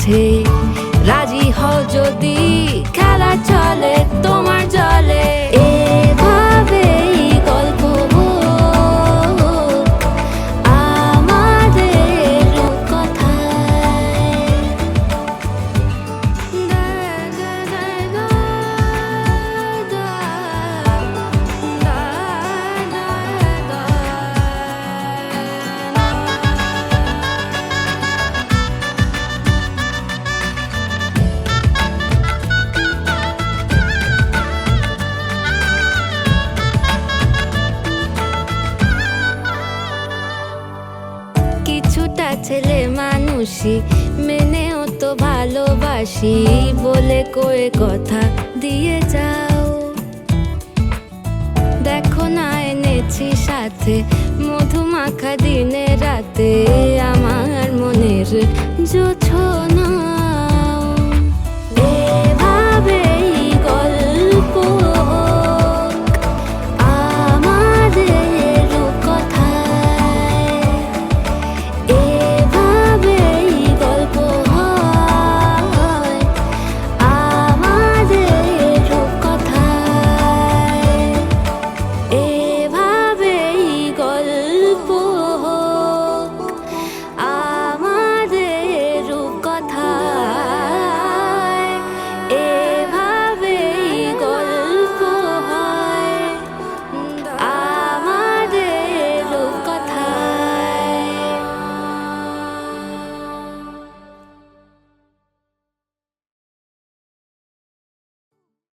আছে, রাজি হও যদি খেলা চলে তোমার জলে। এভাবেই গল্প আমাদের কথায়। কিছুটা ছেলে মানুষই মেনেও তো ভালোবাসি বলে কয়ে কথা দিয়ে যাও। দেখো না এনেছি সাথে মধুমাখা দিনে রাতে আমার মনের জোছনা।